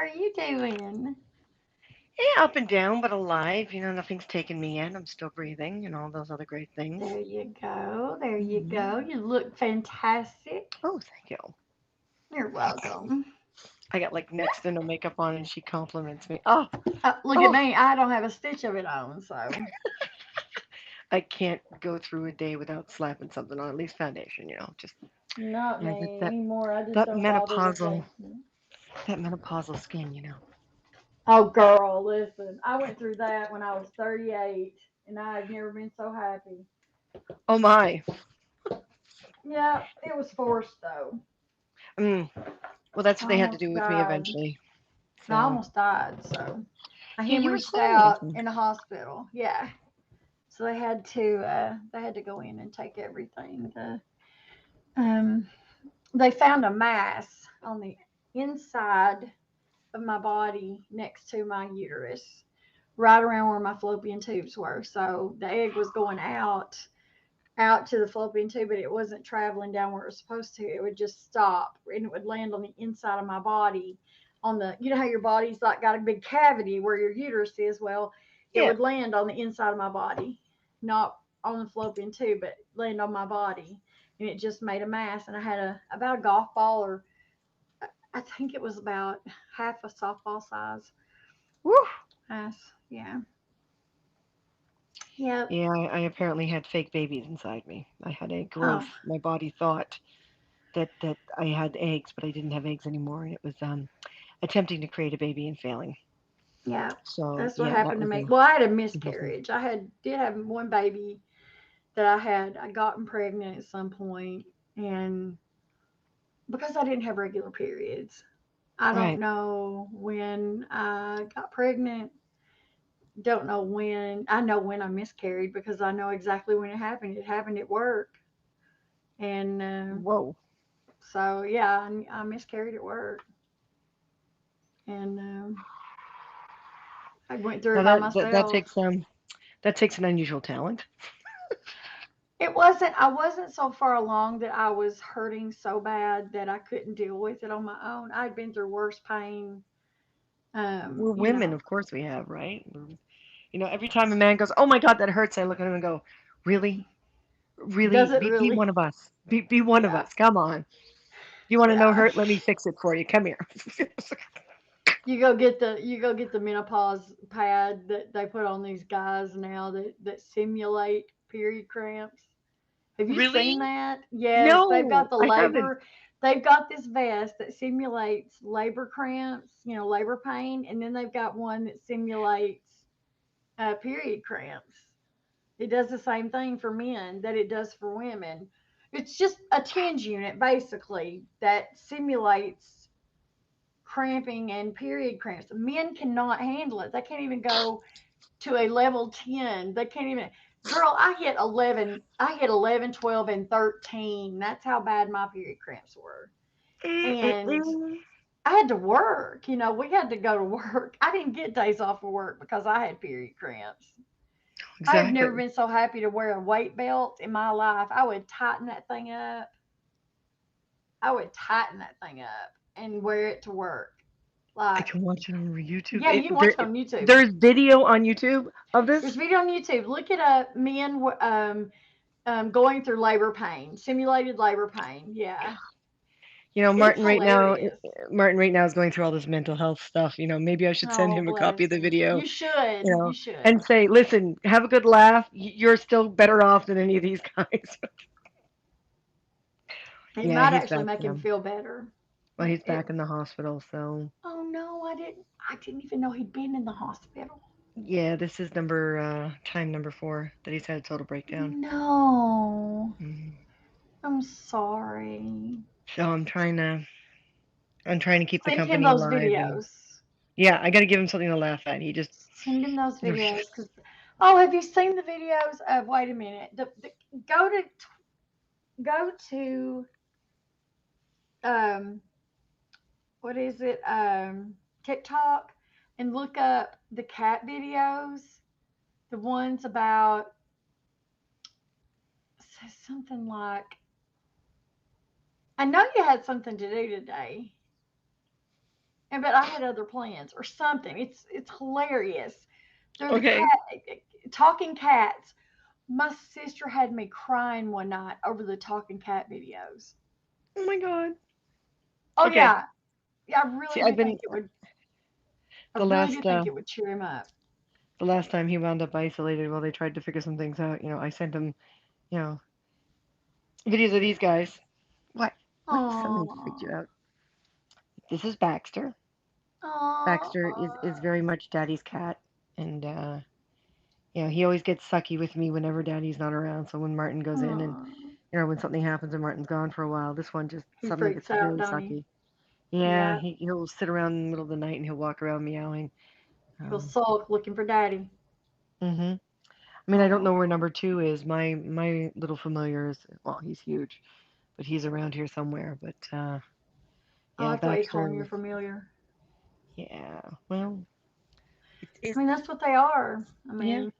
are you doing? Yeah, up and down, but alive. Nothing's taken me yet. I'm still breathing and all those other great things. There you go. There you go. Hmm. You look fantastic. Oh, thank you. You're welcome. I got like next to no makeup on, and she compliments me. Oh, Look at oh, me. I don't have a stitch of it on, so. I can't go through a day without slapping something on, at least foundation. Just Not yeah, me anymore. I just that don't bother with menopausal, placement. that menopausal skin. Oh, girl, listen. I went through that when I was 38, and I've never been so happy. Oh my. Yeah, it was forced, though. Mm. Well, that's I what they had to do almost with me died. eventually. No, I So almost died, so. I yeah, you were hemorrhaged telling me. out in the hospital. Yeah. So they had to go in and take everything. Um, they found a mass on the inside of my body next to my uterus, right around where my fallopian tubes were. So the egg was going out to the fallopian tube, but it wasn't traveling down where it was supposed to. It would just stop and it would land on the inside of my body. On the, you know how your body's like got a big cavity where your uterus is? Well, it Yeah. would land on the inside of my body, not on the fallopian tube, but land on my body. And it just made a mass. And I had about a golf ball, or I think it was about half a softball size Woo. mass. Yeah. Yep. Yeah, I apparently had fake babies inside me. I had a Oh, growth. My body thought that I had eggs, but I didn't have eggs anymore, and it was attempting to create a baby and failing. yeah. So That's what yeah, that happened to was me. a Well, I had a blessing. miscarriage. Did have one baby that I gotten pregnant at some point, and because I didn't have regular periods, I don't Right. know when I got pregnant. Don't know when. I know when I miscarried because I know exactly when it happened. It happened at work, and Whoa. so yeah, I miscarried at work, and I went through Now it by that myself. takes an unusual talent. It wasn't. I wasn't so far along that I was hurting so bad that I couldn't deal with it on my own. I'd been through worse pain. We're You women, know. of course we have, right? Every time a man goes, "Oh my God, that hurts," I look at him and go, "Really, Does really, it be really? one of us. Be one of Yeah. us. Come on. You want to know Yeah. hurt? Let me fix it for you. Come here." You go get the menopause pad that they put on these guys now that simulate period cramps. Have you seen Really? that? Yes, they've No, got the I haven't. labor. They've got this vest that simulates labor cramps, labor pain, and then they've got one that simulates period cramps. It does the same thing for men that it does for women. It's just a TENS unit basically that simulates cramping and period cramps. Men cannot handle it. They can't even go to a level 10. They can't even. Girl, I hit 11. I hit 11, 12, and 13. That's how bad my period cramps were. And Mm-mm-mm. I had to work. We had to go to work. I didn't get days off of work because I had period cramps. I have never Exactly. been so happy to wear a weight belt in my life. I would tighten that thing up. I would tighten that thing up and wear it to work. I Like, can watch it on YouTube. yeah, you can watch it on YouTube. There's video on YouTube of There's this. video on YouTube. Look it up. Men going through labor pain, simulated labor pain. Yeah, it's hilarious. Martin right now is going through all this mental health stuff. Maybe I should send Oh, him a copy of bless the him. video, You should. You and should. say, listen, have a good laugh. You're still better off than any of these guys. It Yeah, might he's actually back make him now. feel better. Well, he's It. back in the hospital, so Oh no, I didn't. I didn't even know he'd been in the hospital. yeah, this is time number 4 that he's had a total breakdown. No, Mhm. I'm sorry. So I'm trying to keep the Send him company those alive, and videos. yeah, I got to give him something to laugh at. He just Send him those videos because. Oh, have you seen the videos of? Wait a minute. Go to go to um what is it, TikTok, and look up the cat videos, the ones about something like, I know you had something to do today. and but I had other plans or something. It's hilarious. They're the Okay. talking cats. My sister had me crying one night over the talking cat videos. Oh my God. Oh Okay. yeah, yeah. See, I've been I the really do last think it would cheer him up. the last time he wound up isolated while they tried to figure some things out. I sent him, you know, videos of these guys. What suddenly freaked you Oh, out? This is Baxter. Baxter is oh, very much Daddy's cat, and he always gets sucky with me whenever Daddy's not around. So when Martin goes in, and oh. when something happens and Martin's gone for a while, this one just He suddenly freaks gets out, really don't he? sucky. Yeah, Yeah, he'll sit around in the middle of the night and he'll walk around meowing. he'll Um, sulk looking for daddy. hmm I mean, I don't Oh, know where number two is. My little familiar is, well, he's huge, but he's around here somewhere. But oh, yeah, that's why you call Baxter him your is, familiar. yeah. Well, I it's mean, that's what they are. I yeah. mean,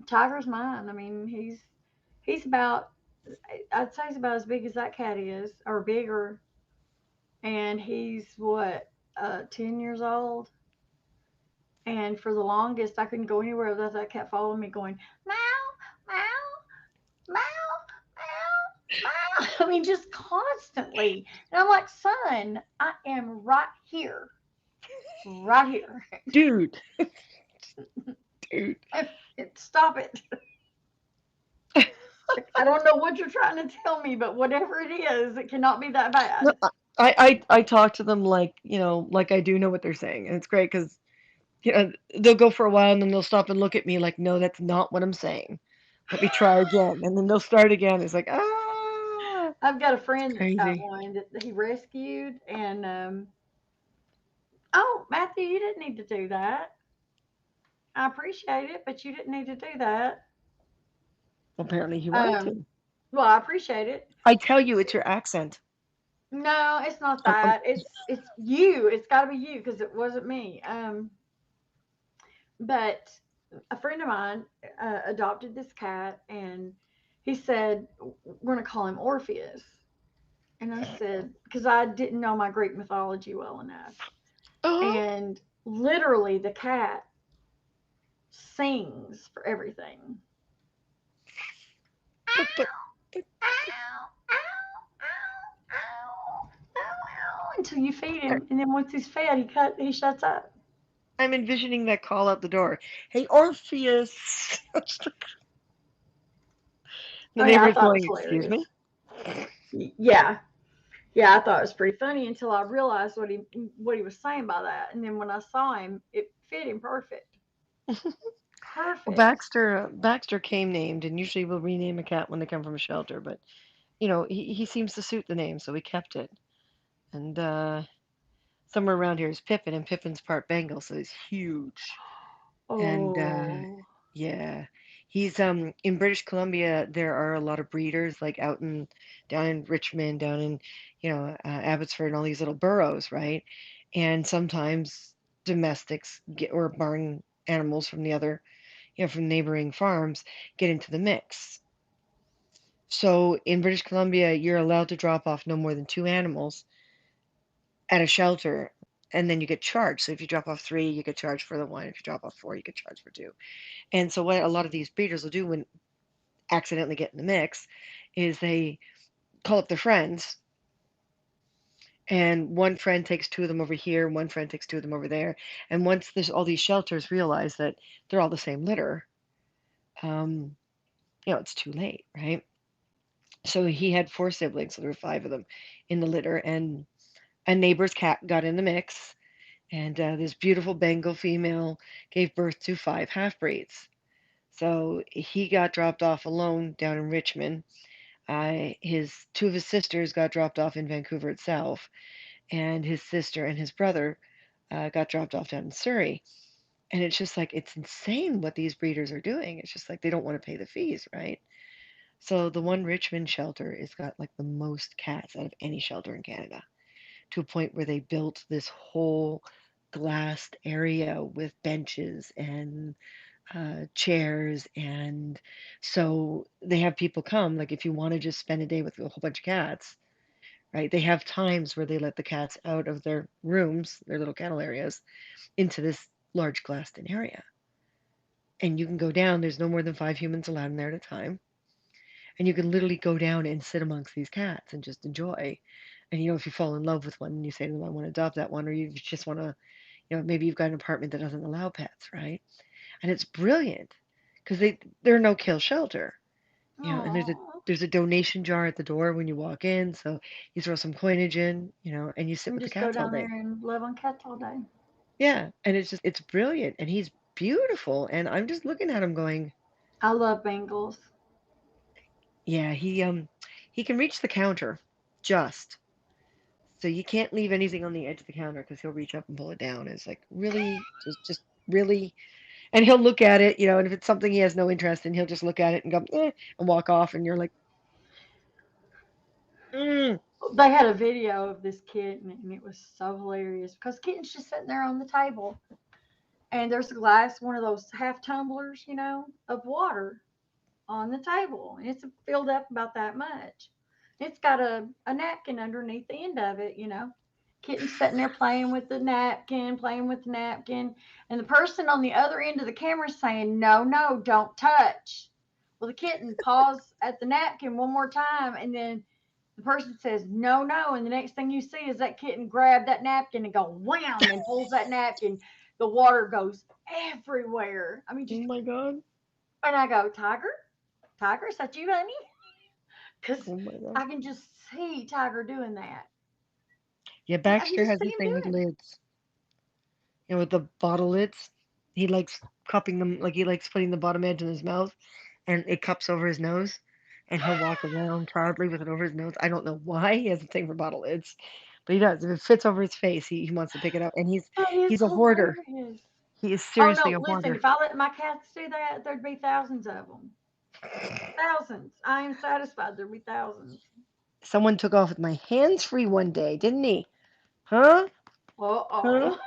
Tiger's mine. I mean, he's about I'd say he's about as big as that cat is, or bigger. And he's what 10 years old. And for the longest, I couldn't go anywhere without that cat following me, going meow, meow, meow, meow, meow. I mean, just constantly. And I'm like, son, I am right here, right here. Dude, dude. Stop it. Like, I don't know what you're trying to tell me, but whatever it is, it cannot be that No, bad. I talk to them like, like I do know what they're saying. And it's great because, they'll go for a while and then they'll stop and look at me like, no, that's not what I'm saying. Let me try again. And then they'll start again. It's like, I've got a it's friend that's got crazy. one that he rescued, and oh, Matthew, you didn't need to do that. I appreciate it, but you didn't need to do that. Apparently he wanted Um, to. well, I appreciate it. I tell you, it's your accent. No, it's not I'm that. It's you. It's got to be you because it wasn't me. But a friend of mine adopted this cat, and he said we're gonna call him Orpheus. And I said because I didn't know my Greek mythology well enough, uh and literally the cat sings for everything. but Until you feed him, and then once he's fed, he shuts up. I'm envisioning that call out the door. Hey, Orpheus. The Oh yeah, I neighbor's thought it was going, excuse hilarious. me? Yeah, yeah, I thought it was pretty funny until I realized what he was saying by that, and then when I saw him, it fit him perfect, Well, perfect. Baxter came named, and usually we'll rename a cat when they come from a shelter, but he seems to suit the name, so we kept it. And somewhere around here is Pippin, and Pippin's part Bengal, so he's huge. And Oh, yeah, he's in British Columbia. There are a lot of breeders, like down in Richmond, down in Abbotsford, and all these little boroughs, right? And sometimes domestics get or barn animals from the other, from neighboring farms get into the mix. So in British Columbia, you're allowed to drop off no more than two animals at a shelter, and then you get charged. So if you drop off three, you get charged for the one. If you drop off four, you get charged for two. And so what a lot of these breeders will do when accidentally get in the mix is they call up their friends, and one friend takes two of them over here, and one friend takes two of them over there. And once there's all these shelters realize that they're all the same litter, um, it's too late, right? So he had four siblings, so there were five of them in the litter, and a neighbor's cat got in the mix, and this beautiful Bengal female gave birth to five half breeds. So he got dropped off alone down in Richmond. His two of his sisters got dropped off in Vancouver itself, and his sister and his brother got dropped off down in Surrey. And it's just like it's insane what these breeders are doing. It's just like they don't want to pay the fees, right? So the one Richmond shelter has got like the most cats out of any shelter in Canada, to a point where they built this whole glassed area with benches and chairs. And so they have people come, like if you want to just spend a day with a whole bunch of cats, right? They have times where they let the cats out of their rooms, their little kennel areas, into this large glassed in area. And you can go down, there's no more than 5 humans allowed in there at a time. And you can literally go down and sit amongst these cats and just enjoy. And if you fall in love with one and you say to them, I want to adopt that one, or you just want to, maybe you've got an apartment that doesn't allow pets, right? And it's brilliant because they're a no-kill shelter, and there's a Oh, there's a donation jar at the door when you walk in, so you throw some coinage in, and you sit and with the just go cats all down day. there and love on cats all day. Yeah, and it's brilliant, and he's beautiful, and I'm just looking at him going, I love Bengals. yeah, he can reach the counter, just so you can't leave anything on the edge of the counter because he'll reach up and pull it down. It's like really, just really, and he'll look at it, and if it's something he has no interest in, he'll just look at it and go, and walk off, and you're like, mm. They had a video of this kitten, and it was so hilarious because kitten's just sitting there on the table, and there's a glass, one of those half tumblers, of water on the table, and it's filled up about that much. It's got a napkin underneath the end of it. Kitten's sitting there playing with the napkin, and the person on the other end of the camera is saying, "No, no, don't touch." Well, the kitten paws at the napkin one more time, and then the person says, "No, no," and the next thing you see is that kitten grab that napkin and go wham and pulls that napkin. The water goes everywhere. I mean, Oh just my God. and I go, Tiger, Tiger, is that you, honey? Because Oh my God. I can just see Tiger doing that. Yeah, I can Baxter just has see this him thing with doing it. lids. With the bottle lids. He likes cupping them, like he likes putting the bottom edge in his mouth and it cups over his nose. And he'll walk around proudly with it over his nose. I don't know why he has a thing for bottle lids, but he does. If it fits over his face, he wants to pick it up. And he's That is he's a hoarder. hilarious. He is Oh seriously no, a listen, hoarder. if I let my cats do that, there'd be thousands of them. Thousands. I am satisfied there'd be thousands. Someone took off with my hands free one day, didn't he? Huh? Uh Huh? oh.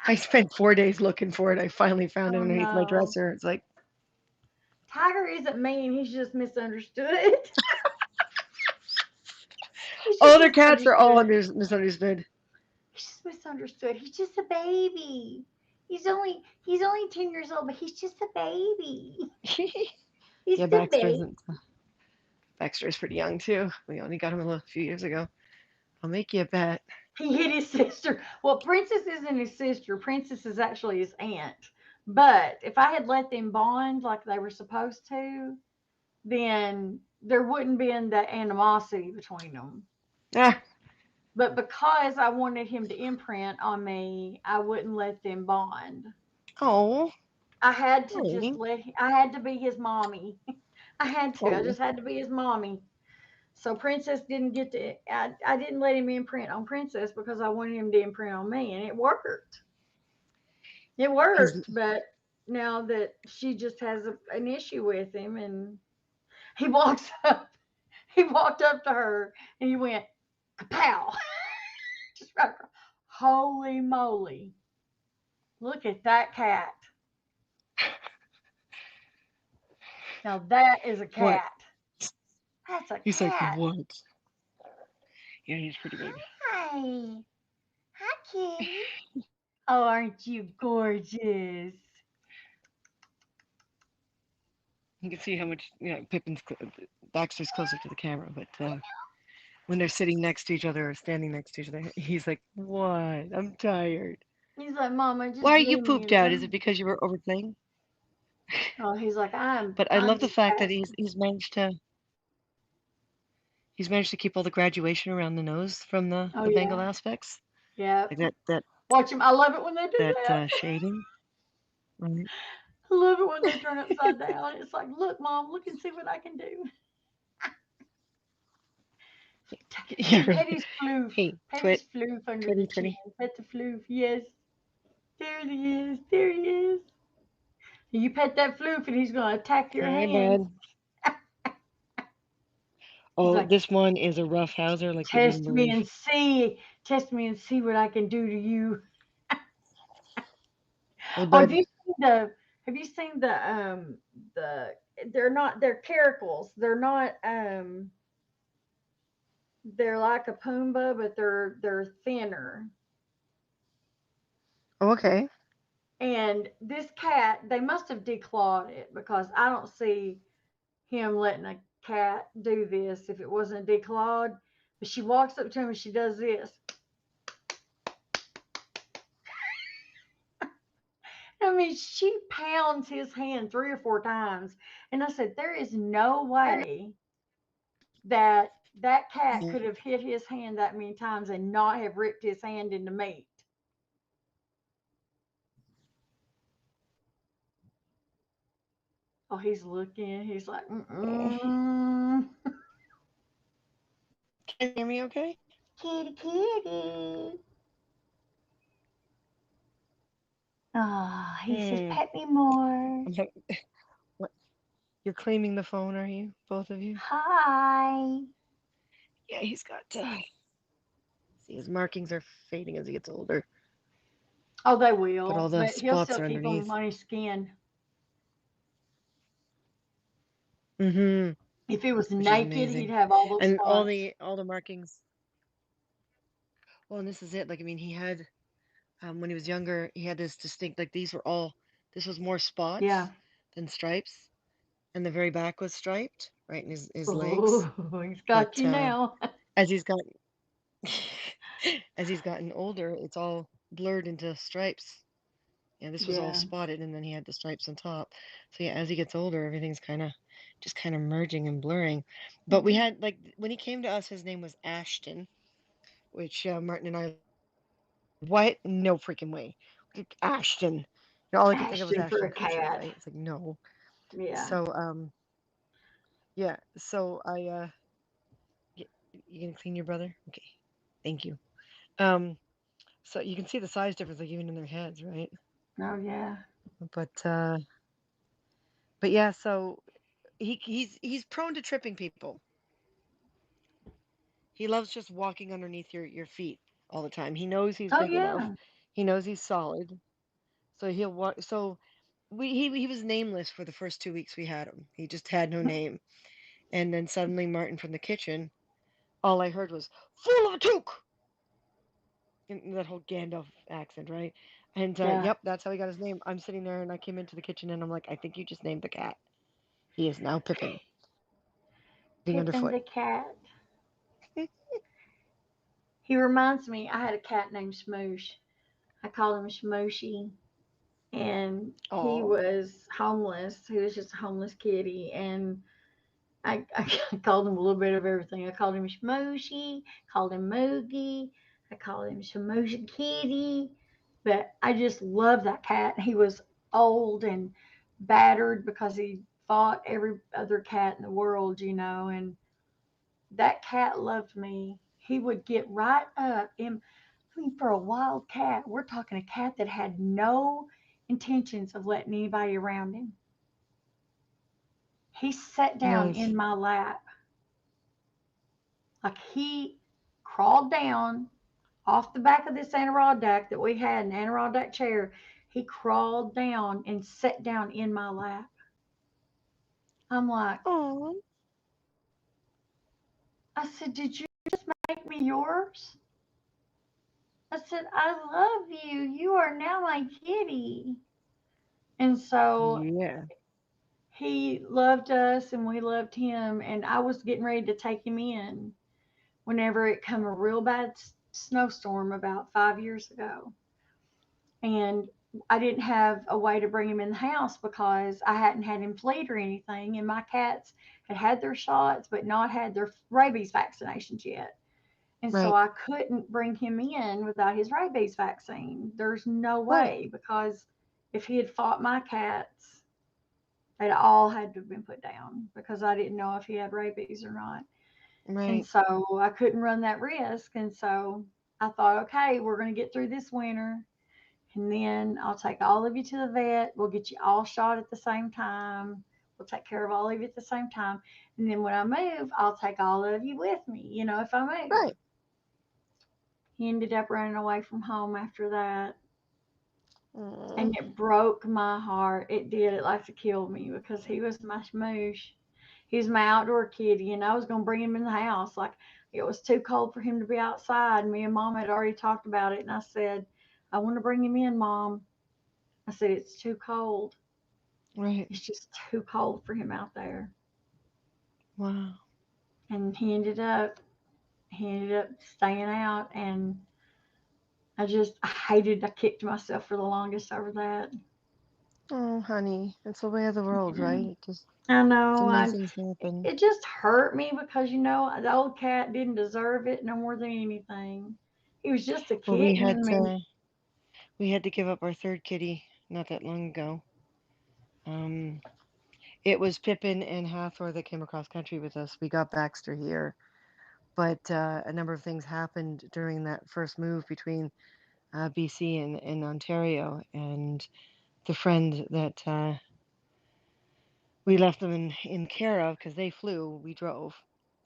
I spent 4 days looking for it. I finally found it Oh underneath my no. dresser. It's like, Tiger isn't mean, he's just misunderstood. He's just other cats are all misunderstood. misunderstood. He's just misunderstood. He's just a baby. He's only 10 years old, but he's just a baby. He's Yeah, the baby. Baxter's pretty young too. We only got him a few years ago. I'll make you a bet. He hit his sister. Well, Princess isn't his sister. Princess is actually his aunt. But if I had let them bond like they were supposed to, then there wouldn't be the animosity between them. Ah, But because I wanted him to imprint on me, I wouldn't let them bond. oh, I had to just oh, I had to be his mommy. I had to. I oh. just had to be his mommy. So Princess didn't get to. I didn't let him imprint on Princess because I wanted him to imprint on me, and it worked. It He's worked, but now that she just has an issue with him, and he walks up, he walked up to her and he went, kapow, just right. Holy moly! Look at that cat. Now that is a what? cat. That's a He's like, cat. what? Yeah, he's pretty big. Hi. Hi, kitty. Oh, aren't you gorgeous? You can see how much Baxter's closer to the camera, but when they're sitting next to each other or standing next to each other, he's like, what? I'm tired. He's like, Mama, Why just are you leave me pooped out? Is alone. it because you were overplaying? Oh, he's like, I'm But I I'm love the just fact that asking. he's managed to keep all the graduation around the nose from Oh the Bengal yeah, aspects, yeah. like Watch him. I love it when they do that that. shading. Right? I love it when they turn upside down. It's like, look, Mom, look and see what I can do. Yeah, Pet really. his floof. Hey, Pet his twit, floof under the twitty, chin. twitty. Pet the floof. Yes. There he is. There he is. You pet that floof and he's going to attack your Hi, hands. bud. He's Oh, like, this one is a rough houser, like you wouldn't test me believe. and see. Test me and see what I can do to you. Hey, Oh, bud. have you seen the they're not they're caracals. They're not They're like a Pumbaa, but they're thinner. Oh, okay. And this cat, they must have declawed it because I don't see him letting a cat do this if it wasn't declawed. But she walks up to him and she does this. I mean, she pounds his hand 3 or 4 times. And I said, there is no way that that cat could have hit his hand that many times and not have ripped his hand into meat. Oh, he's looking. He's like, mm-mm. Can you hear me okay? Kitty, kitty. Oh, he says, Hmm. pet me more. I'm like, what? You're claiming the phone, are you? Both of you? Hi. Yeah, he's got. See, his markings are fading as he gets older, Oh, they but all will, the but he'll spots still are keep them underneath. on his skin. Mm-hmm. If he was Which is naked, he'd amazing. have all those And all spots. the markings. Well, and this is it. Like, I mean, he had when he was younger, he had this distinct. Like, these were all. This was more Yeah. spots than stripes, and the very back was striped, right, in his legs. Oh, he's But got you now. as he's gotten as he's gotten older, it's all blurred into stripes. Yeah, this was all Yeah. spotted, and then he had the stripes on top. So yeah, as he gets older, everything's kind of merging and blurring. But we Mhm. had like when he came to us, his name was Ashton, which Martin and I like. What? No freaking way. Like, Ashton. All I could think of was Ashton for Ashton a Kutcher, cat. right? It's like no. Yeah. So yeah. So y- you gonna clean your brother? Okay, thank you. Um, so you can see the size difference, like even in their heads, right? Oh, yeah. But uh, but yeah. So he's prone to tripping people. He loves just walking underneath your feet all the time. He knows he's Oh, big enough. yeah. He knows he's solid. So he'll walk. So he was nameless for the first 2 weeks we had him. He just had no name. And then suddenly Martin from the kitchen, all I heard was "fool of a toque" in that whole Gandalf accent, right? And Yeah. yep, that's how he got his name. I'm sitting there and I came into the kitchen and I'm like, I think you just named the cat. He is now Pippin, sitting Pippin underfoot. the cat. He reminds me, I had a cat named Smoosh. I called him Smooshy. And he Oh, was homeless. He was just a homeless kitty. And I called him a little bit of everything. I called him Smooshy, called him Moogie, I called him Smooshy Kitty. But I just loved that cat. He was old and battered because he fought every other cat in the world, and that cat loved me. He would get right up and I mean, for a wild cat, we're talking a cat that had no intentions of letting anybody around him. He sat down nice. in my lap. Like he crawled down off the back of this Adirondack that we had, an Adirondack chair. He crawled down and sat down in my lap. I'm like, Oh, I said, did you make me yours? I said, I love you. You are now my kitty. And so yeah. he loved us and we loved him. And I was getting ready to take him in whenever it come a real bad snowstorm about 5 years ago. And I didn't have a way to bring him in the house because I hadn't had him fleed or anything. And my cats had had their shots, but not had their rabies vaccinations yet. And so Right. I couldn't bring him in without his rabies vaccine. There's no Right. way because if he had fought my cats, they'd all had to have been put down because I didn't know if he had rabies or not. And Right. so I couldn't run that risk. And so I thought, okay, we're going to get through this winter. And then I'll take all of you to the vet. We'll get you all shot at the same time. We'll take care of all of you at the same time. And then when I move, I'll take all of you with me, if I move. Right. He ended up running away from home after that. Aw. And it broke my heart. It did. It like to kill me because he was my smoosh. He was my outdoor kitty, and I was going to bring him in the house. Like, It was too cold for him to be outside. Me and Mom had already talked about it, and I said, I want to bring him in, Mom. I said, it's too cold. Right. It's just too cold for him out there. Wow. And he ended up staying out, and I hated, I kicked myself for the longest over that. Oh, honey, it's the way of the world, Yeah. right? Just I know. some of these things happen. It just hurt me because the old cat didn't deserve it no more than anything. He was just a Well, kitten. I mean, we had to give up our third kitty not that long ago. Um, it was Pippin and Hathor that came across country with us. We got Baxter here, but a number of things happened during that first move between BC and Ontario, and the friend that we left them in care of because they flew, we drove,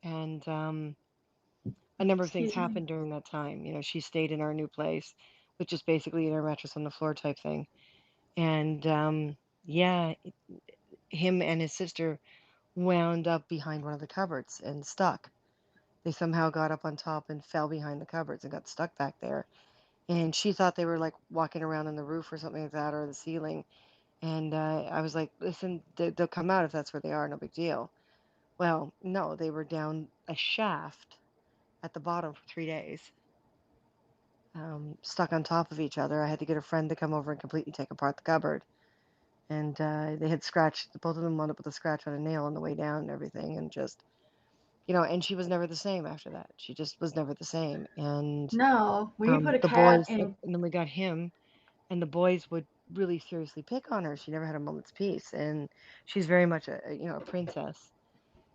and a number of things excuse me. happened during that time. You know, she stayed in our new place, which is basically an air mattress on the floor type thing. And yeah, him and his sister wound up behind one of the cupboards and stuck. They somehow got up on top and fell behind the cupboards and got stuck back there. And she thought they were like walking around on the roof or something like that or the ceiling. And I was like, listen, they'll come out if that's where they are, no big deal. Well, no, they were down a shaft at the bottom for 3 days, stuck on top of each other. I had to get a friend to come over and completely take apart the cupboard. And they had scratched, both of them wound up with a scratch on a nail on the way down and everything. And just, and she was never the same after that. She just was never the same. And No, when you put a the cat boys, in, and then we got him, and the boys would really seriously pick on her. She never had a moment's peace. And she's very much a princess.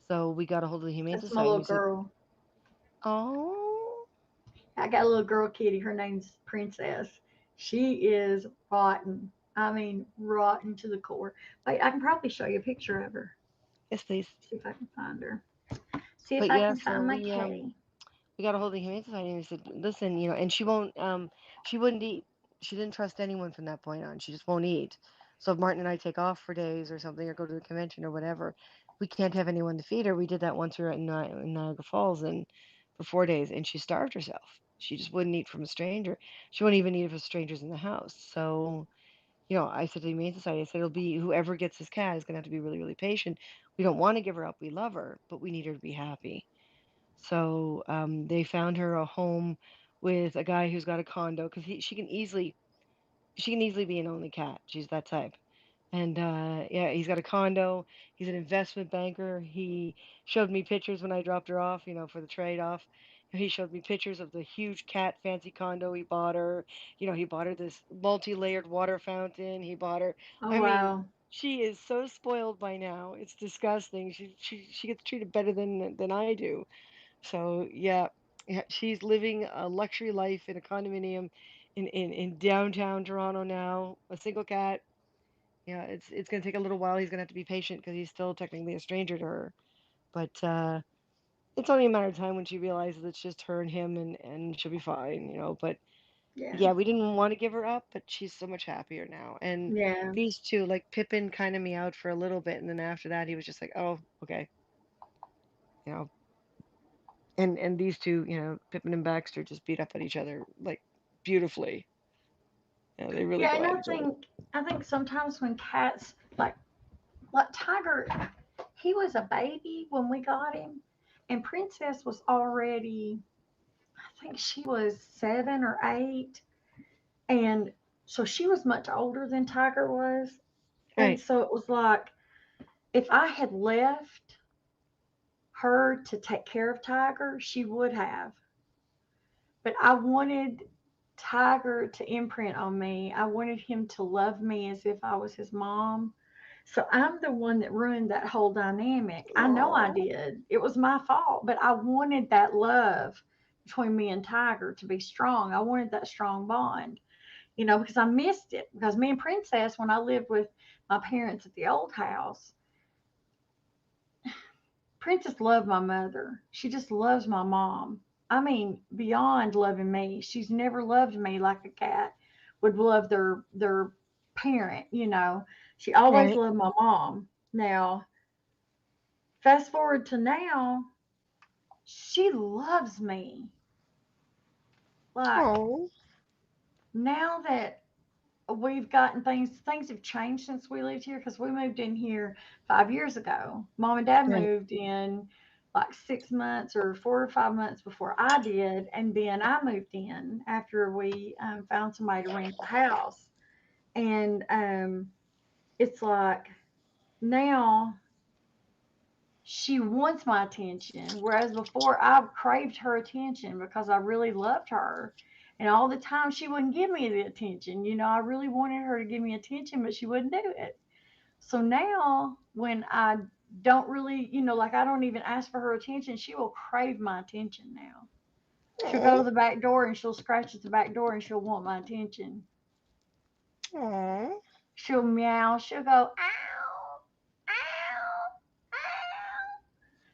So we got a hold of the Humane that's my Society and little we said, girl. oh, I got a little girl kitty. Her name's Princess. She is rotten. I mean, rotten to the core. Wait, I can probably show you a picture of her. yes, please. See if I can find her. See if But I yeah, can so find my kitty. we got a hold of the Humane Society and we said, listen, and she wouldn't eat. She didn't trust anyone from that point on. She just won't eat. So if Martin and I take off for days or something or go to the convention or whatever, we can't have anyone to feed her. We did that once we were in Niagara Falls and for 4 days, and she starved herself. She just wouldn't eat from a stranger. She wouldn't even eat if a stranger's in the house. So, I said to the Humane Society, I said, it'll be whoever gets this cat is going to have to be really, really patient. We don't want to give her up. We love her, but we need her to be happy. So they found her a home with a guy who's got a condo because she can easily be an only cat. She's that type. And yeah, he's got a condo. He's an investment banker. He showed me pictures when I dropped her off, for the trade off. He showed me pictures of the huge cat fancy condo he bought her. He bought her this multi-layered water fountain. He bought her. Oh I mean, wow. she is so spoiled by now. It's disgusting. She gets treated better than I do. So yeah, yeah, she's living a luxury life in a condominium in downtown Toronto now. A single cat. Yeah, it's gonna take a little while. He's gonna have to be patient because he's still technically a stranger to her. But it's only a matter of time when she realizes it's just her and him, and she'll be fine. But Yeah. yeah, we didn't want to give her up, but she's so much happier now. And Yeah. these two, like Pippin, kind of meowed for a little bit, and then after that, he was just like, oh, okay, you know. And these two, Pippin and Baxter, just beat up at each other like beautifully. Yeah, they really Yeah, go and at I each other. think I think sometimes when cats like Tiger, he was a baby when we got him, and Princess was already, I think she was 7 or 8, and so she was much older than Tiger was, and Right, so it was like if I had left her to take care of Tiger, she would have. But I wanted Tiger to imprint on me. I wanted him to love me as if I was his mom. So I'm the one that ruined that whole dynamic. I know I oh, did. It was my fault, but I wanted that love between me and Tiger to be strong. I wanted that strong bond, because I missed it. Because me and Princess, when I lived with my parents at the old house, Princess loved my mother. She just loves my mom. I mean, beyond loving me. She's never loved me like a cat would love their parent. She always right. loved my mom. Now, fast forward to now, She loves me. Like, Oh, now that we've gotten things have changed since we lived here because we moved in here 5 years ago. Mom and Dad right. moved in like 6 months or 4 or 5 months before I did, and then I moved in after we found somebody to rent the house. And it's like now she wants my attention, whereas before I craved her attention because I really loved her. And all the time she wouldn't give me the attention. I really wanted her to give me attention, but she wouldn't do it. So now when I don't really, like I don't even ask for her attention, she will crave my attention now. She'll go to Oh, the back door and she'll scratch at the back door and she'll want my attention. oh. She'll meow. She'll go, ow, ow, ow.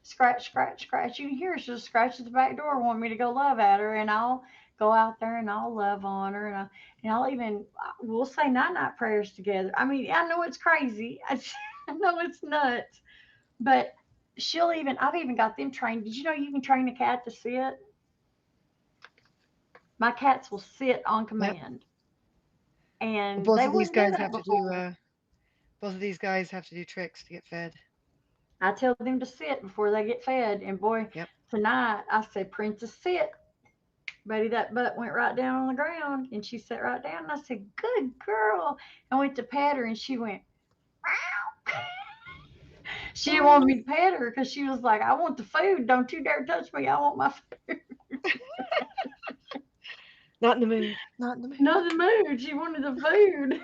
Scratch, scratch, scratch. You can hear her. She'll scratch at the back door, want me to go love at her, and I'll go out there and I'll love on her, and I'll even we'll say night night prayers together. I mean, I know it's crazy. I know it's nuts, but I've even got them trained. Did you know you can train a cat to sit? My cats will sit on Yep. command, and Both they of these wouldn't do guys that have to do before. both of these guys have to do tricks to get fed. I tell them to sit before they get fed, and boy, Yep. tonight I said, Princess, sit. Buddy, that butt went right down on the ground, and she sat right down. And I said, "Good girl." I went to pet her, and she went, "Meow." She didn't want Oh, me to pet her because she was like, "I want the food. Don't you dare touch me. I want my food." not in the mood. Not in the mood. Not in the mood. She wanted the food.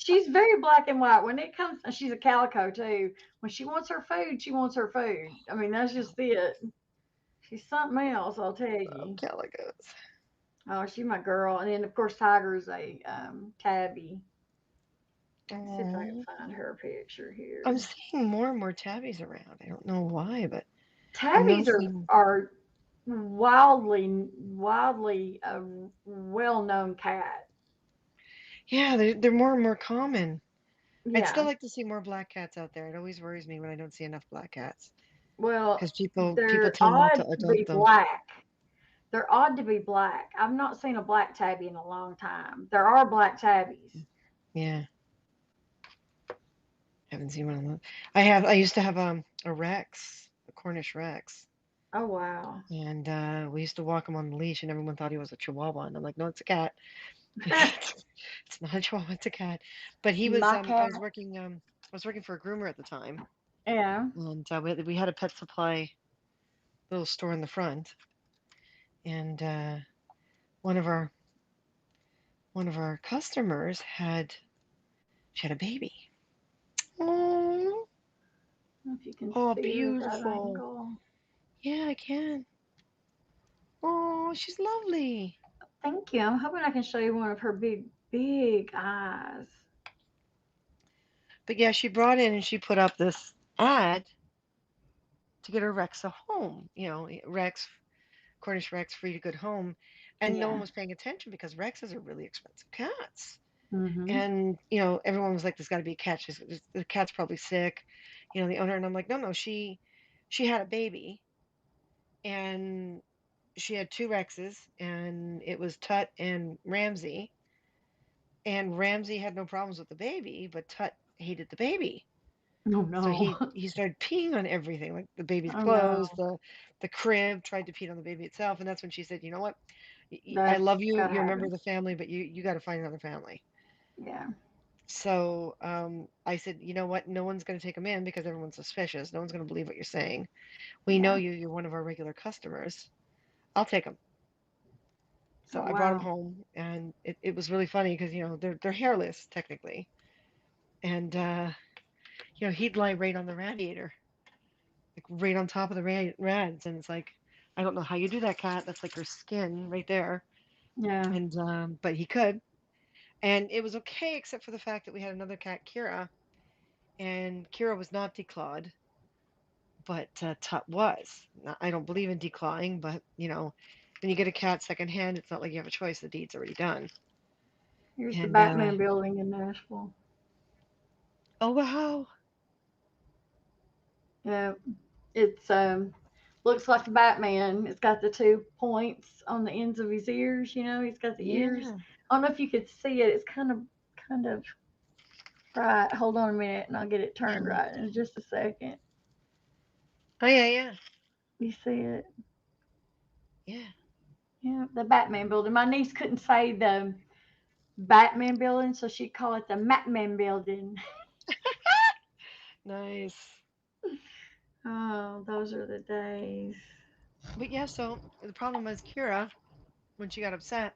She's very black and white. When it comes, she's a calico too. When she wants her food, she wants her food. I mean, that's just it. She's something else, I'll tell Oh, you. calicos. Oh, she's my girl. And then, of course, Tiger's a tabby. Let's see if I can Oh, find her picture I'm here. seeing more and more tabbies around. I don't know why, but I'm Tabbies noticing. are wildly a well-known cat. Yeah, they're more and more common. I'd still Yeah. like to see more black cats out there. It always worries me when I don't see enough black cats Well, because people they're tend not to odd to adopt be them. black. They're odd to be black. I've not seen a black tabby in a long time. There are black tabbies. Yeah, haven't seen one of those. I used to have a Rex, a Cornish Rex, Oh wow. and we used to walk him on the leash, and everyone thought he was a Chihuahua, and I'm like, no, it's a cat. It's not a Chihuahua, it's a cat. But he was My cat. I was working for a groomer at the time, Yeah. and we had a pet supply little store in the front, and one of our one of our customers she had a baby. Oh, I don't know if you can oh, see her at that beautiful. angle. Yeah, I can. Oh, she's lovely. Thank you. I'm hoping I can show you one of her big, big eyes. But yeah, she brought in and she put up this ad to get her Rex a home. Rex, Cornish Rex, free to good home. And no one Yeah. was paying attention because Rexes are really expensive cats. Mm-hmm. And, everyone was like, there's got to be a cat. The cat's probably sick, the owner. And I'm like, no, no, she had a baby and she had two Rexes and it was Tut and Ramsey. And Ramsey had no problems with the baby, but Tut hated the baby. Oh So no. he started peeing on everything, like the baby's Oh clothes, no. the crib, tried to pee on the baby itself, and that's when she said, "You know what? I love That's you. gotta You're a member of happen. the family, but you got to find another family." Yeah. So I said, "You know what? No one's going to take him in because everyone's suspicious. No one's going to believe what you're saying. We know Yeah. you. You're one of our regular customers. I'll take him." So Oh I brought him wow. home, and it was really funny because they're hairless technically, and he'd lie right on the radiator, like right on top of the rads, and it's like, I don't know how you do that, cat. That's like her skin right there. Yeah. And but he could, and it was okay except for the fact that we had another cat, Kira, and Kira was not declawed, but Tut was. Now, I don't believe in declawing, but when you get a cat secondhand, it's not like you have a choice. The deed's already done. Here's the And Batman building in Nashville. oh wow, Yeah. It's Looks like a Batman. It's got the two points on the ends of his ears. He's got the ears. Yeah. I don't know if you could see it. It's kind of right. Hold on a minute, and I'll get it turned Mhm. right in just a second. Oh yeah, yeah, You see it? yeah. Yeah, the Batman building. My niece couldn't say the Batman building, so she'd call it the Matman building. Nice. Oh, those are the days. But yeah, so the problem was Kira, when she got upset,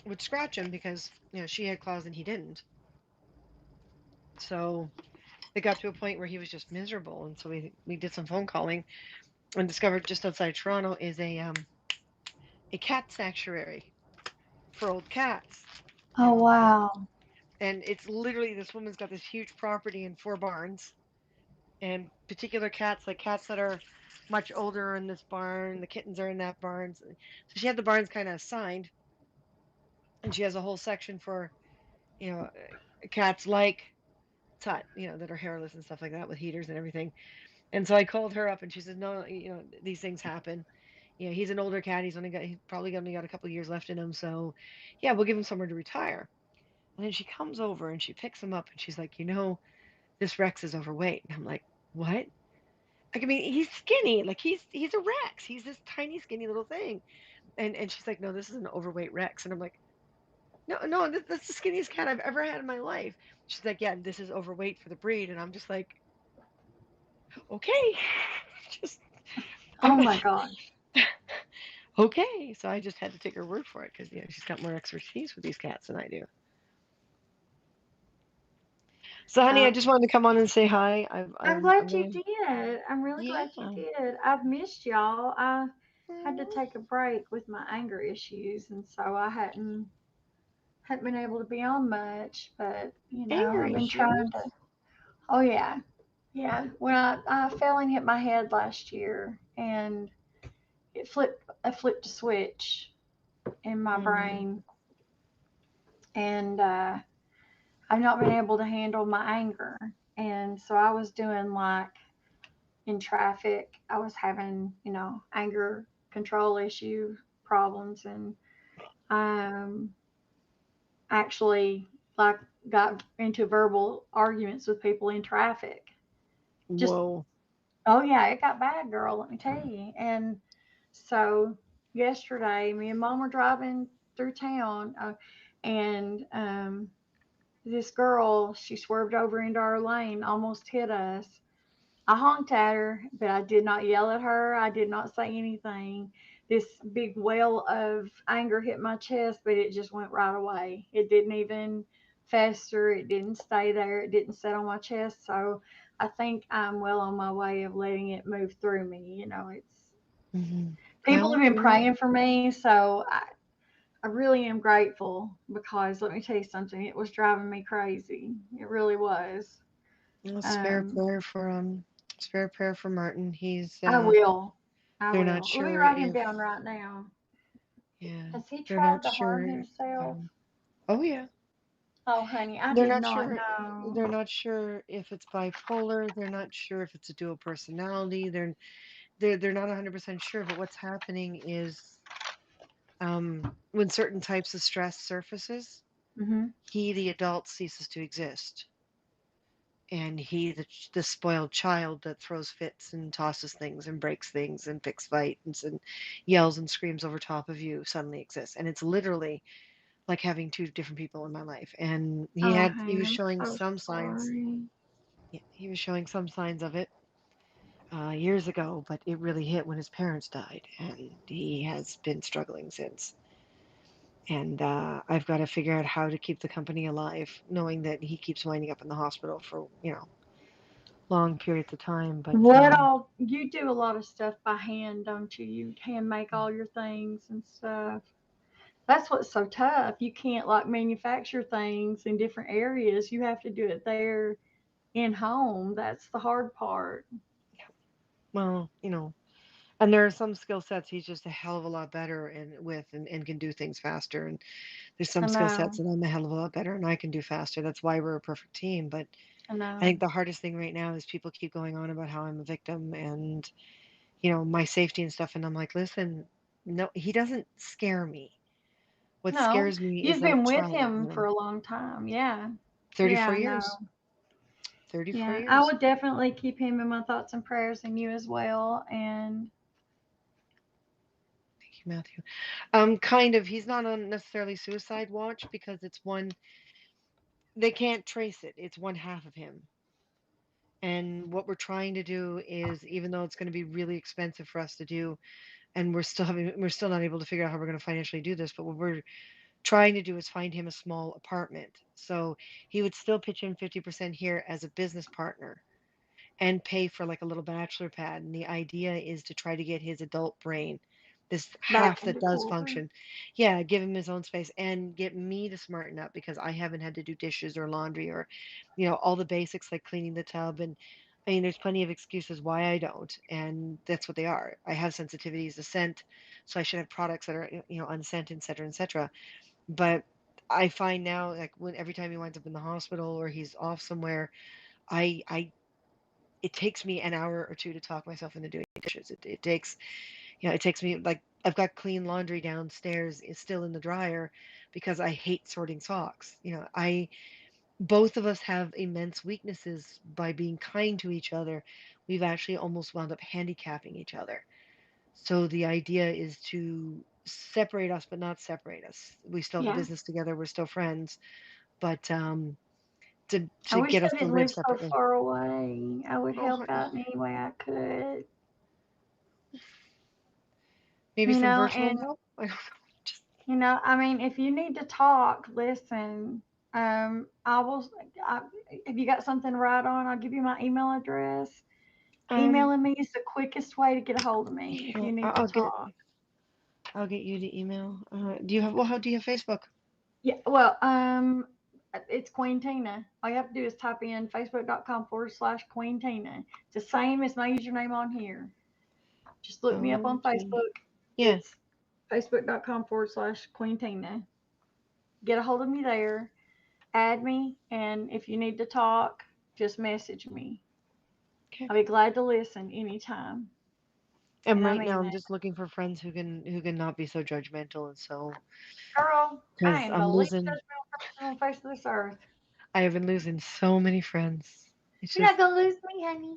would scratch him because she had claws and he didn't. So it got to a point where he was just miserable, and so we did some phone calling and discovered just outside Toronto is a cat sanctuary for old cats. Oh wow. And it's literally this woman's got this huge property and four barns, and particular cats, like cats that are much older, are in this barn. The kittens are in that barn. So she had the barns kind of assigned, and she has a whole section for you know cats like Tut, that are hairless and stuff like that with heaters and everything. And so I called her up, and she said, no, these things happen. He's an older cat. He's probably only got a couple of years left in him. So, yeah, we'll give him somewhere to retire. And then she comes over and she picks him up and she's like, this Rex is overweight. And I'm like, what? Like, I mean, he's skinny. Like he's a Rex. He's this tiny, skinny little thing. And she's like, no, this is an overweight Rex. And I'm like, no, no, that's the skinniest cat I've ever had in my life. She's like, yeah, this is overweight for the breed. And I'm just like, okay, just Oh my gosh. okay. So I just had to take her word for it because she's got more expertise with these cats than I do. So, honey, I Uh, just wanted to come on and say hi. I'm I'm glad you really, did. I'm really yeah. glad you did. I've missed y'all. I had to Mm, take a break with my anger issues, and so I hadn't been able to be on much. But anger I've been issues. trying to. Oh yeah, yeah. When I fell and hit my head last year, and I flipped a switch in my Mm, brain, and I've not been able to handle my anger. And so I was doing like in traffic, I was having, anger control issue problems, and um, actually like got into verbal arguments with people in traffic. Just, whoa. oh yeah, it got bad, girl, let me tell you. And so yesterday, me and mom were driving through town, and this girl, she swerved over into our lane, almost hit us. I honked at her, but I did not yell at her. I did not say anything. This big well of anger hit my chest, but it just went right away. It didn't even fester. It didn't stay there. It didn't sit on my chest. So I think I'm well on my way of letting it move through me. It's Hmm. people Well, have been praying for me. So I really am grateful because let me tell you something, it was driving me crazy. It really was. it's fair Um, prayer for it's fair prayer for Martin. He's I will. I they're not will. Let me sure write him if down right now. yeah, Has he they're tried not to harm sure. himself? Um, oh yeah, Oh, honey, I they're did not not sure. know. They're not sure if it's bipolar. They're not sure if it's a dual personality. They're not 100% sure. But what's happening is when certain types of stress surfaces, Hmm. he, the adult, ceases to exist. And he, the spoiled child that throws fits and tosses things and breaks things and picks fights and yells and screams over top of you, suddenly exists. And it's literally like having two different people in my life. And Oh, he honey, was I'm showing so some signs. sorry. Yeah, he was showing some signs of it years ago, but it really hit when his parents died, and he has been struggling since. And I've got to figure out how to keep the company alive, knowing that he keeps winding up in the hospital for long periods of time. But What all you do a lot of stuff by hand, don't you? You hand make all your things and stuff. That's what's so tough. You can't like manufacture things in different areas. You have to do it there in home. That's the hard part. well, and there are some skill sets he's just a hell of a lot better and can do things faster. And there's I some skill sets know. that I'm a hell of a lot better and I can do faster. That's why we're a perfect team. But I I think know. the hardest thing right now is people keep going on about how I'm a victim and, my safety and stuff. And I'm like, listen, no, he doesn't scare me. What No, scares me is you've that been with child, him for a long time. Yeah. 34 Yeah, no. years, 34 Yeah. I years. would definitely keep him in my thoughts and prayers and you as well. And Thank you, Matthew. Kind of, he's not on necessarily suicide watch because it's one, they can't trace it. It's one half of him. And what we're trying to do is, even though it's going to be really expensive for us to do, and we're still not able to figure out how we're going to financially do this, but what we're trying to do is find him a small apartment. So he would still pitch in 50% here as a business partner and pay for like a little bachelor pad. And the idea is to try to get his adult brain, this back half that into does corporate. function, yeah, give him his own space and get me to smarten up because I haven't had to do dishes or laundry or, all the basics like cleaning the tub. And I mean, there's plenty of excuses why I don't, and that's what they are. I have sensitivities to scent, so I should have products that are, unscented, et cetera, et cetera. But I find now, like when every time he winds up in the hospital or he's off somewhere, I it takes me an hour or two to talk myself into doing dishes. It takes, it takes me like I've got clean laundry downstairs. It's still in the dryer because I hate sorting socks. I both of us have immense weaknesses by being kind to each other. We've actually almost wound up handicapping each other. So the idea is to separate us, but not separate us. We still have a Yeah. business together. We're still friends, but to I to wish get us I to didn't live live so separately. far away. I would Oh, help honey, out in any way I could. maybe some virtual And help. I don't know. Just I mean, if you need to talk, listen. I will. I, if you got something to write on, I'll give you my email address. um, Emailing me is the quickest way to get a hold of me if yeah, you need to I'll get talk. I'll get you the email. Do you have? Well, how do you have Facebook? Yeah, well, it's Queen Tina. All you have to do is type in facebook.com/Queen Tina. It's the same as my username on here. Just look me up on Okay. Facebook. Yeah. It's facebook.com/Queen Tina. Get a hold of me there, add me, and if you need to talk, just message me. Okay. I'll be glad to listen anytime. And And I right now, mean I'm that. just looking for friends who can not be so judgmental, and so Girl, I because am the I'm least losing. judgmental person on the face of this earth. I have been losing so many friends. It's You're not just. going to lose me, honey.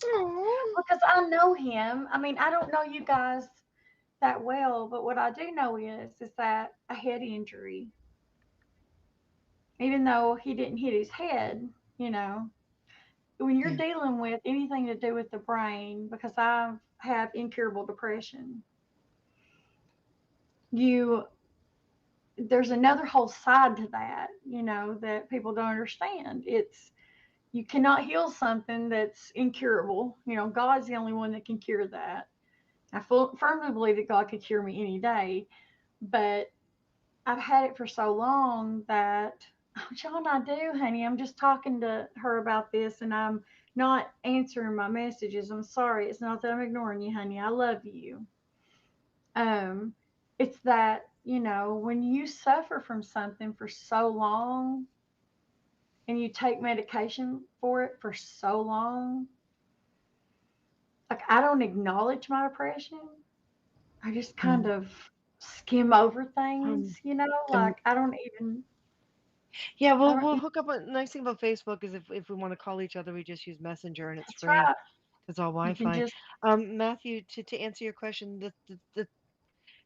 Oh. Because I know him. I mean, I don't know you guys that well, but what I do know is that a head injury, even though he didn't hit his head, you know, when you're Yeah. dealing with anything to do with the brain, because I have incurable depression, you there's another whole side to that, that people don't understand. It's you cannot heal something that's incurable. God's the only one that can cure that. I firmly believe that God could cure me any day, but I've had it for so long that, oh, John, I do, honey. I'm just talking to her about this and I'm not answering my messages. I'm sorry. It's not that I'm ignoring you, honey. I love you. Um, it's that, when you suffer from something for so long and you take medication for it for so long, like I don't acknowledge my depression. I just kind Um. of skim over Um. things, um, like Yeah. I We'll don't we'll even, hook up. A nice thing about Facebook is if we want to call each other, we just use Messenger and it's that's free. right. It's all You can Wi-Fi. just Matthew, to answer your question, the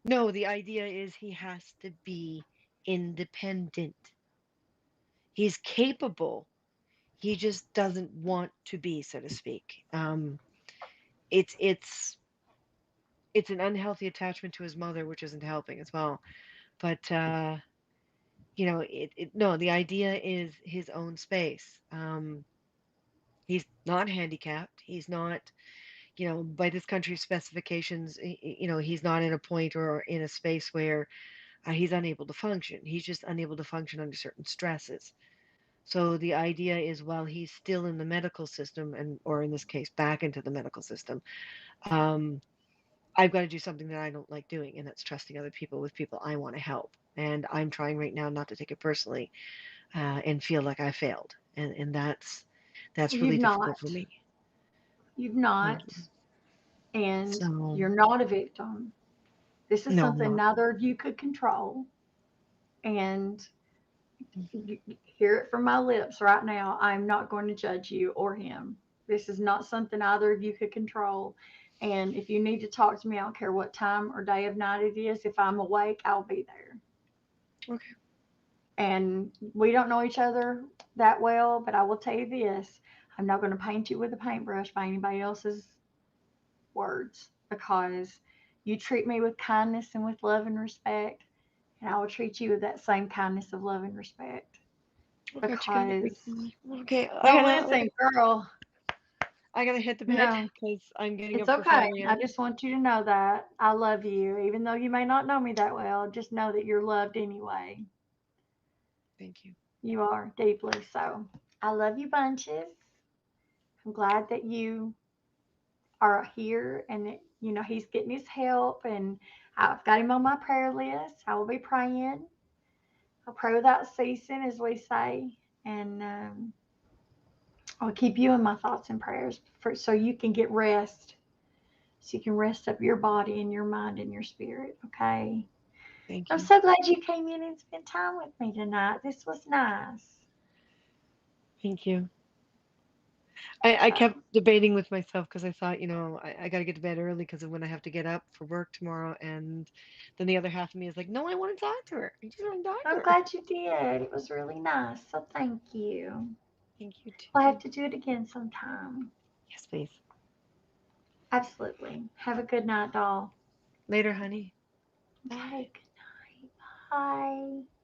no, the idea is he has to be independent. He's capable. He just doesn't want to be, so to speak. It's it's it's an unhealthy attachment to his mother, which isn't helping as well. But no, the idea is his own space. He's not handicapped. He's not, by this country's specifications, he's not in a point or in a space where he's unable to function. He's just unable to function under certain stresses. So the idea is while he's still in the medical system and or in this case back into the medical system, um, I've got to do something that I don't like doing, and that's trusting other people with people I want to help. And I'm trying right now not to take it personally and feel like I failed. and that's really You've difficult not. for me. You've Thank not. you. And So you're not a victim. This is no, I'm something not. neither of you could control. And you hear it from my lips right now. I'm not going to judge you or him. This is not something either of you could control. And if you need to talk to me, I don't care what time or day of night it is. If I'm awake, I'll be there. Okay. And we don't know each other that well, but I will tell you this: I'm not going to paint you with a paintbrush by anybody else's words, because you treat me with kindness and with love and respect, and I will treat you with that same kindness of love and respect. I got you, guys. Because, Okay, oh, listen, girl, I gotta hit the bed no, because I'm getting it's up for okay. 5 I a.m. just want you to know that I love you. Even though you may not know me that well, just know that you're loved anyway. Thank you. You are deeply so. I love you bunches. I'm glad that you are here and that, he's getting his help, and I've got him on my prayer list. I will be praying. I'll pray without ceasing, as we say, and I'll keep you in my thoughts and prayers so you can get rest, so you can rest up your body and your mind and your spirit. Okay. Thank I'm you. so glad you came in and spent time with me tonight. This was nice. Thank you. I So, kept debating with myself because I thought, I got to get to bed early because of when I have to get up for work tomorrow. And then the other half of me is like, no, I want to talk to her. I just want to talk to I'm her. glad you did. It was really nice. So thank you. Thank you We'll have too. to do it again sometime. Yes, please. Absolutely. Have a good night, doll. Later, honey. Bye. Okay, good night. Bye.